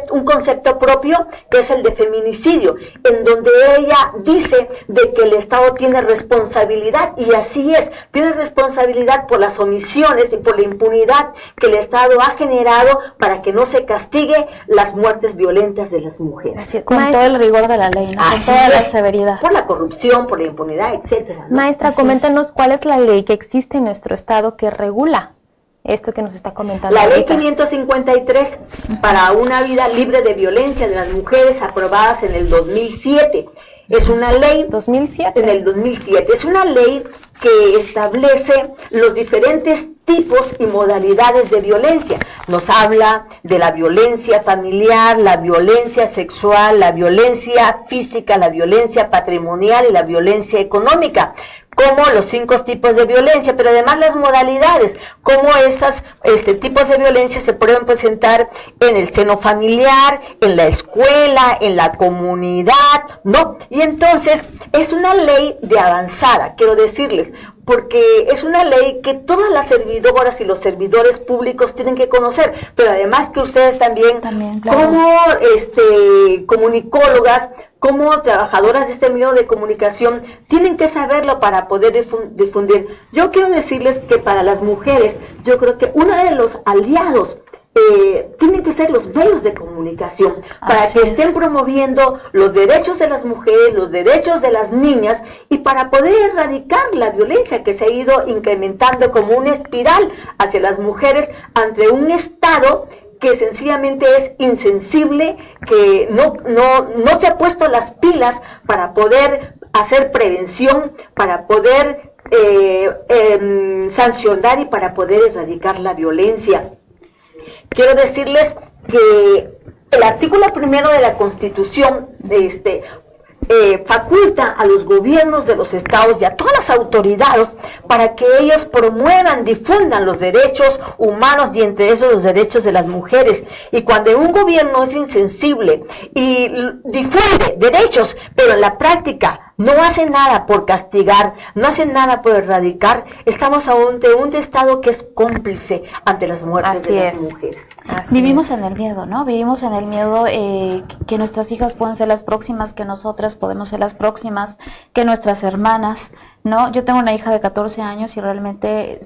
un concepto propio que es el de feminicidio, en donde ella dice de que el Estado tiene responsabilidad, y así es, tiene responsabilidad por las omisiones y por la impunidad que el Estado ha generado para que no se castigue las muertes violentas de las mujeres. Con todo el rigor de la ley, ¿no? Con toda la severidad. Por la corrupción, por la impunidad, etcétera, ¿no? Maestra, coméntanos cuál es la ley que existe en nuestro estado que regula esto que nos está comentando. La ley 553 para una vida libre de violencia de las mujeres, aprobadas en el 2007. Es una ley 2007. En el 2007. Es una ley que establece los diferentes tipos y modalidades de violencia. Nos habla de la violencia familiar, la violencia sexual, la violencia física, la violencia patrimonial y la violencia económica, como los 5 tipos de violencia, pero además las modalidades, cómo estos tipos de violencia se pueden presentar en el seno familiar, en la escuela, en la comunidad, ¿no? Y entonces es una ley de avanzada, quiero decirles, porque es una ley que todas las servidoras y los servidores públicos tienen que conocer, pero además que ustedes también claro, como comunicólogas, como trabajadoras de este medio de comunicación, tienen que saberlo para poder difundir. Yo quiero decirles que para las mujeres, yo creo que uno de los aliados tienen que ser los medios de comunicación, para que estén promoviendo los derechos de las mujeres, los derechos de las niñas, y para poder erradicar la violencia que se ha ido incrementando como una espiral hacia las mujeres ante un Estado que sencillamente es insensible, que no se ha puesto las pilas para poder hacer prevención, para poder sancionar y para poder erradicar la violencia. Quiero decirles que el artículo 1 de la Constitución faculta a los gobiernos de los estados y a todas las autoridades para que ellos promuevan, difundan los derechos humanos y entre esos los derechos de las mujeres. Y cuando un gobierno es insensible y difunde derechos, pero en la práctica no hace nada por castigar, no hace nada por erradicar, estamos ante un Estado que es cómplice ante las muertes de las mujeres. Vivimos en el miedo, ¿no? Vivimos en el miedo que nuestras hijas pueden ser las próximas, que nosotras podemos ser las próximas, que nuestras hermanas, ¿no? Yo tengo una hija de 14 años y realmente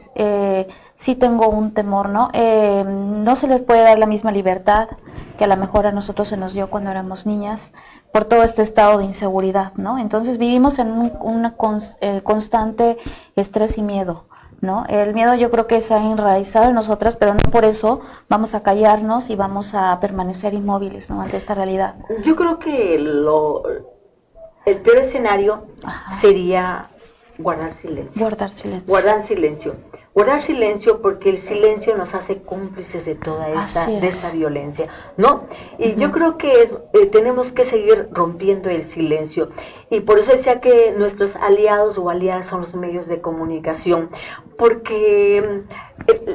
sí tengo un temor, ¿no? No se les puede dar la misma libertad que a lo mejor a nosotros se nos dio cuando éramos niñas, por todo este estado de inseguridad, ¿no? Entonces vivimos en una constante estrés y miedo, ¿no? El miedo yo creo que se ha enraizado en nosotras, pero no por eso vamos a callarnos y vamos a permanecer inmóviles, ¿no?, ante esta realidad. Yo creo que el peor escenario sería guardar silencio. Guardar silencio. Guardar silencio. Guardar silencio, porque el silencio nos hace cómplices de toda esa violencia, ¿no? Y yo creo que tenemos que seguir rompiendo el silencio. Y por eso decía que nuestros aliados o aliadas son los medios de comunicación, porque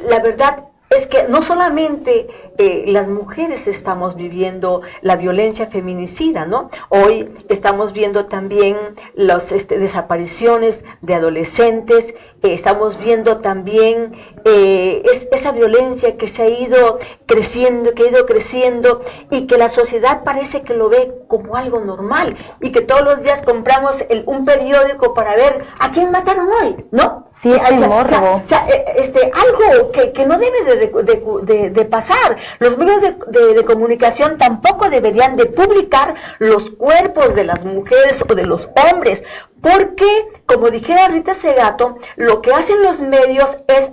la verdad es que no solamente las mujeres estamos viviendo la violencia feminicida, ¿no? Hoy estamos viendo también las desapariciones de adolescentes, estamos viendo también esa violencia que se ha ido creciendo, y que la sociedad parece que lo ve como algo normal, y que todos los días compramos un periódico para ver a quién mataron hoy, ¿no? Sí, es el morbo. Algo que no debe de pasar. Los medios de comunicación tampoco deberían de publicar los cuerpos de las mujeres o de los hombres, porque, como dijera Rita Segato, lo que hacen los medios es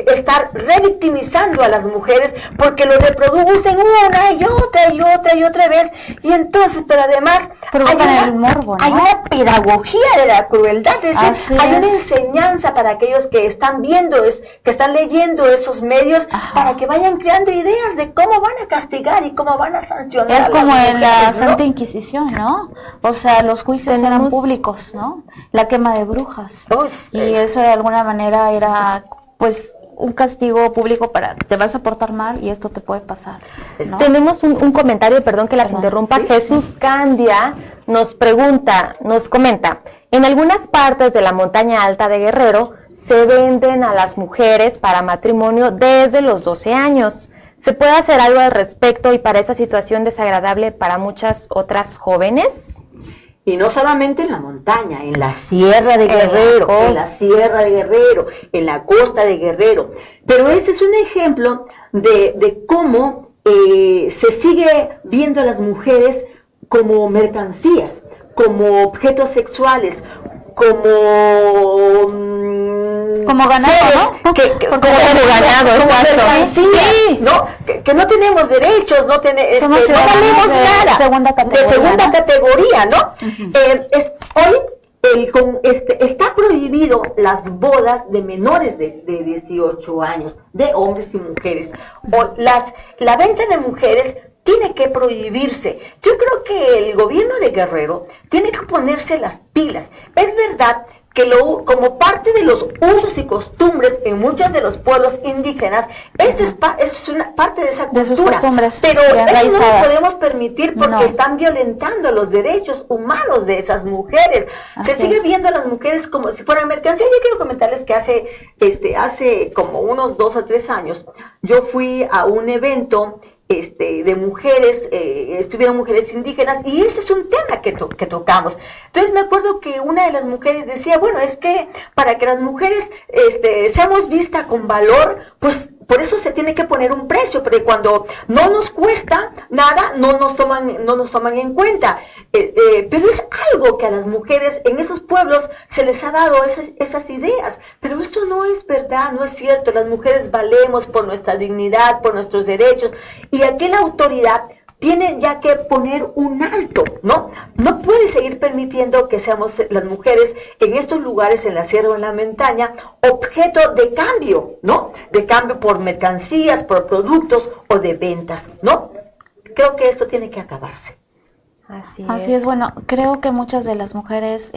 estar revictimizando a las mujeres, porque lo reproducen una y otra vez, y entonces, pero además hay una pedagogía de la crueldad, es decir, hay una enseñanza para aquellos que están viendo, que están leyendo esos medios, para que vayan creando ideas de cómo van a castigar y cómo van a sancionar. Es como en la Santa Inquisición, ¿no? O sea, los juicios eran públicos, ¿no? La quema de brujas. Y eso de alguna manera era, pues, un castigo público para, te vas a portar mal y esto te puede pasar, ¿no? Tenemos un comentario, perdón que las interrumpa. Jesús Candia nos comenta, en algunas partes de la montaña alta de Guerrero se venden a las mujeres para matrimonio desde los 12 años. ¿Se puede hacer algo al respecto y para esa situación desagradable para muchas otras jóvenes? Y no solamente en la montaña, en la sierra de Guerrero, en la costa de Guerrero. Pero ese es un ejemplo de cómo se sigue viendo a las mujeres como mercancías, como objetos sexuales, como ganado, ¿no? Como mercancía, ¿no? Que no tenemos derechos, no valemos nada, de segunda categoría, ¿no? Hoy está prohibido las bodas de menores de 18 años, de hombres y mujeres. La venta de mujeres tiene que prohibirse. Yo creo que el gobierno de Guerrero tiene que ponerse las pilas. Es verdad que como parte de los usos y costumbres en muchos de los pueblos indígenas, es una parte de esa cultura, de sus costumbres, pero eso no lo podemos permitir porque están violentando los derechos humanos de esas mujeres. Se sigue viendo a las mujeres como si fueran mercancía. Yo quiero comentarles que hace como unos 2 o 3 años, yo fui a un evento de mujeres, estuvieron mujeres indígenas, y ese es un tema que tocamos. Entonces me acuerdo que una de las mujeres decía, bueno, es que para que las mujeres seamos vistas con valor, pues por eso se tiene que poner un precio, porque cuando no nos cuesta nada, no nos toman en cuenta. Pero es algo que a las mujeres en esos pueblos se les ha dado esas ideas, pero esto no es verdad, no es cierto. Las mujeres valemos por nuestra dignidad, por nuestros derechos, y aquí la autoridad tiene ya que poner un alto, ¿no? No puede seguir permitiendo que seamos las mujeres en estos lugares, en la sierra o en la montaña, objeto de cambio, ¿no? De cambio por mercancías, por productos o de ventas, ¿no? Creo que esto tiene que acabarse. Así es, bueno, creo que muchas de las mujeres,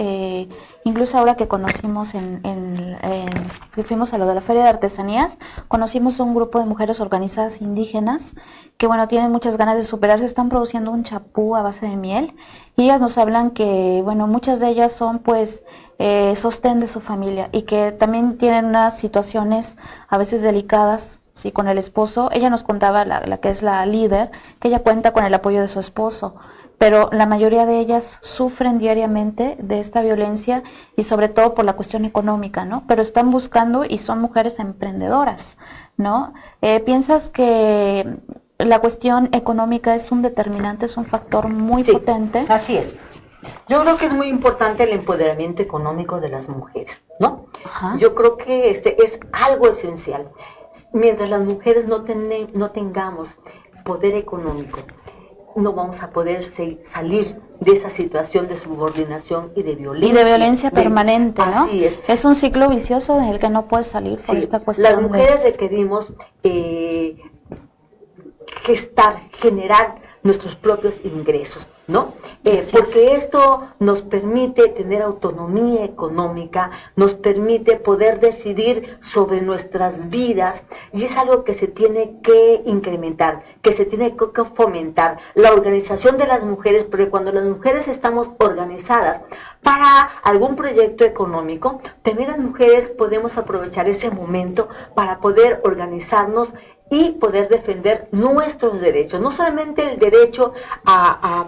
incluso ahora que conocimos que fuimos a lo de la Feria de Artesanías, conocimos un grupo de mujeres organizadas indígenas que, bueno, tienen muchas ganas de superarse, están produciendo un chapú a base de miel, y ellas nos hablan que, bueno, muchas de ellas son, pues, sostén de su familia, y que también tienen unas situaciones a veces delicadas, sí, con el esposo. Ella nos contaba, la que es la líder, que ella cuenta con el apoyo de su esposo, pero la mayoría de ellas sufren diariamente de esta violencia, y sobre todo por la cuestión económica, ¿no? Pero están buscando, y son mujeres emprendedoras, ¿no? ¿Piensas que la cuestión económica es un determinante, es un factor muy potente? Así es. Yo creo que es muy importante el empoderamiento económico de las mujeres, ¿no? Ajá. Yo creo que es algo esencial. Mientras las mujeres no tengamos poder económico, no vamos a poder salir de esa situación de subordinación y de violencia. Y de violencia permanente, ¿no? Así es. Es un ciclo vicioso en el que no puedes salir por esta cuestión. Las mujeres requerimos generar nuestros propios ingresos, ¿no? Porque esto nos permite tener autonomía económica, nos permite poder decidir sobre nuestras vidas, y es algo que se tiene que incrementar, que se tiene que fomentar, la organización de las mujeres, porque cuando las mujeres estamos organizadas para algún proyecto económico, también las mujeres podemos aprovechar ese momento para poder organizarnos y poder defender nuestros derechos, no solamente el derecho a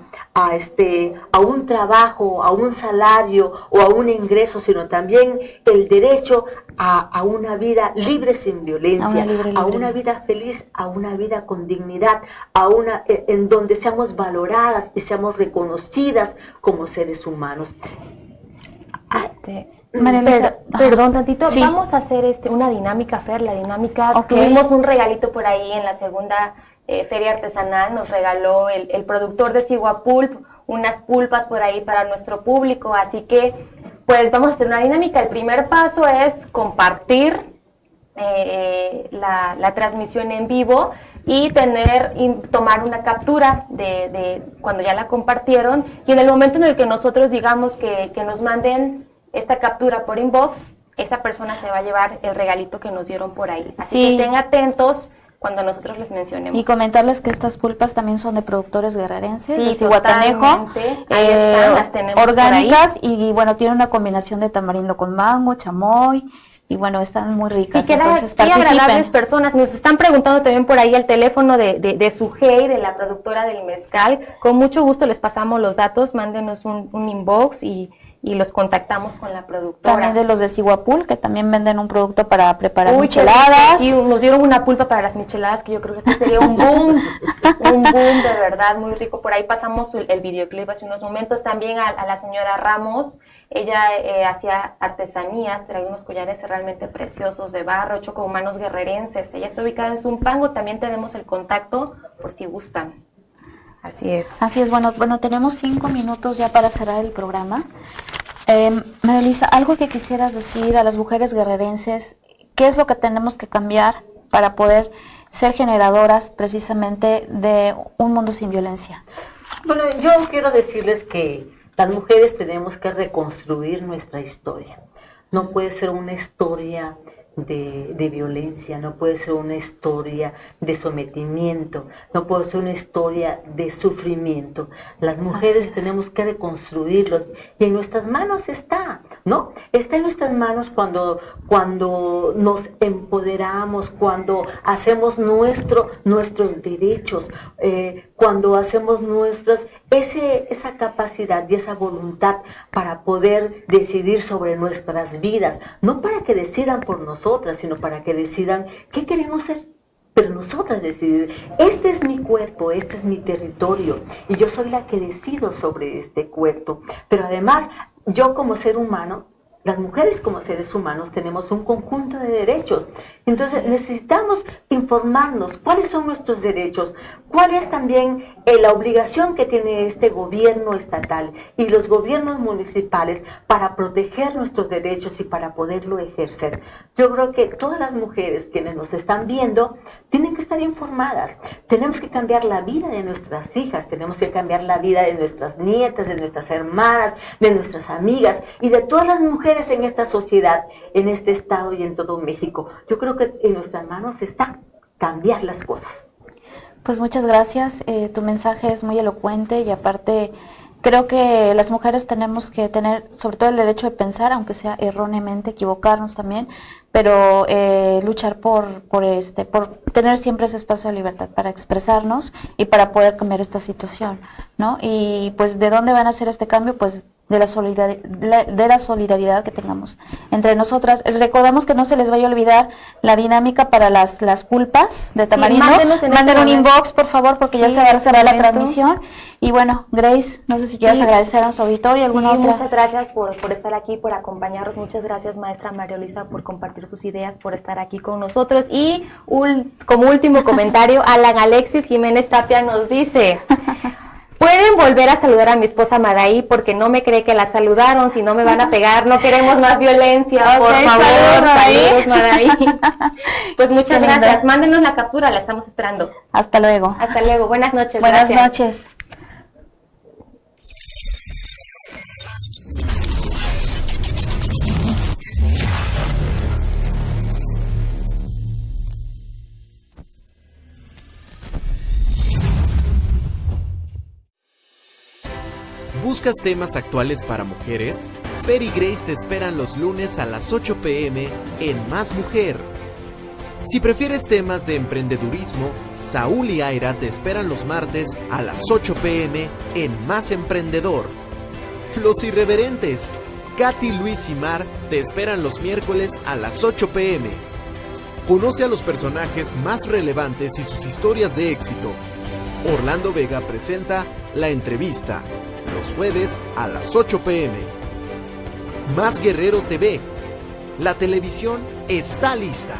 un trabajo, a un salario o a un ingreso, sino también el derecho a una vida libre sin violencia, a una vida feliz, a una vida con dignidad, en donde seamos valoradas y seamos reconocidas como seres humanos. Perdón tantito, sí. Vamos a hacer una dinámica, Fer, la dinámica, tuvimos un regalito por ahí en la segunda feria artesanal, nos regaló el productor de Siguapulp unas pulpas por ahí para nuestro público, así que pues vamos a hacer una dinámica. El primer paso es compartir la transmisión en vivo y tomar una captura de cuando ya la compartieron, y en el momento en el que nosotros digamos que nos manden esta captura por inbox, esa persona se va a llevar el regalito que nos dieron por ahí. Así que estén atentos cuando nosotros les mencionemos. Y comentarles que estas pulpas también son de productores guerrerenses, de Zihuatanejo, las tenemos orgánicas, y bueno, tienen una combinación de tamarindo con mango, chamoy, y bueno, están muy ricas. Sí, entonces agradables personas. Nos están preguntando también por ahí el teléfono de Sujei, de la productora del mezcal. Con mucho gusto les pasamos los datos, mándenos un inbox y los contactamos con la productora. También de los de Siguapul, que también venden un producto para preparar micheladas. Sí, nos dieron una pulpa para las micheladas, que yo creo que aquí sería un boom, de verdad, muy rico. Por ahí pasamos el videoclip hace unos momentos. También a la señora Ramos, ella hacía artesanías, traía unos collares realmente preciosos de barro, hecho con manos guerrerenses. Ella está ubicada en Zumpango, también tenemos el contacto por si gustan. Así es. Bueno, tenemos 5 minutos ya para cerrar el programa. María Luisa, algo que quisieras decir a las mujeres guerrerenses, ¿qué es lo que tenemos que cambiar para poder ser generadoras precisamente de un mundo sin violencia? Bueno, yo quiero decirles que las mujeres tenemos que reconstruir nuestra historia. No puede ser una historia de violencia, no puede ser una historia de sometimiento, no puede ser una historia de sufrimiento. Las mujeres tenemos que reconstruirlos y en nuestras manos está, ¿no? Está en nuestras manos cuando nos empoderamos, cuando hacemos nuestros derechos, cuando hacemos esa capacidad y esa voluntad para poder decidir sobre nuestras vidas, no para que decidan por nosotras, sino para que decidan qué queremos ser, pero nosotras decidir, este es mi cuerpo, este es mi territorio, y yo soy la que decido sobre este cuerpo, pero además, yo como ser humano, las mujeres como seres humanos tenemos un conjunto de derechos, entonces necesitamos informarnos cuáles son nuestros derechos, cuál es también la obligación que tiene este gobierno estatal y los gobiernos municipales para proteger nuestros derechos y para poderlo ejercer. Yo creo que todas las mujeres quienes nos están viendo tienen que estar informadas, tenemos que cambiar la vida de nuestras hijas, tenemos que cambiar la vida de nuestras nietas, de nuestras hermanas, de nuestras amigas y de todas las mujeres en esta sociedad, en este estado y en todo México. Yo creo que en nuestras manos está cambiar las cosas. Pues muchas gracias, tu mensaje es muy elocuente y aparte creo que las mujeres tenemos que tener sobre todo el derecho de pensar, aunque sea erróneamente, equivocarnos también, pero luchar por tener siempre ese espacio de libertad para expresarnos y para poder cambiar esta situación, ¿no? Y pues ¿de dónde van a hacer este cambio? Pues de la solidaridad que tengamos entre nosotras. Recordamos que no se les vaya a olvidar la dinámica para las culpas de Tamarindo. Manden un inbox, por favor, porque ya se va a cerrar la transmisión. Y bueno, Grace, no sé si quieres agradecer a su auditorio, alguna otra. Muchas gracias por estar aquí, por acompañarnos. Muchas gracias, maestra María Luisa, por compartir sus ideas, por estar aquí con nosotros. Y como último comentario, Alan Alexis Jiménez Tapia nos dice: pueden volver a saludar a mi esposa Maraí porque no me cree que la saludaron, si no me van a pegar, no queremos más violencia, por favor, saludos Maraí. Pues muchas gracias, mándenos la captura, la estamos esperando. Hasta luego. Hasta luego, buenas noches. Buenas noches. ¿Buscas temas actuales para mujeres? Fer y Grace te esperan los lunes a las 8 p.m. en Más Mujer. Si prefieres temas de emprendedurismo, Saúl y Aira te esperan los martes a las 8 p.m. en Más Emprendedor. Los irreverentes, Katy, Luis y Mar te esperan los miércoles a las 8 p.m. Conoce a los personajes más relevantes y sus historias de éxito. Orlando Vega presenta La Entrevista, los jueves a las 8 p.m. Más Guerrero TV. La televisión está lista.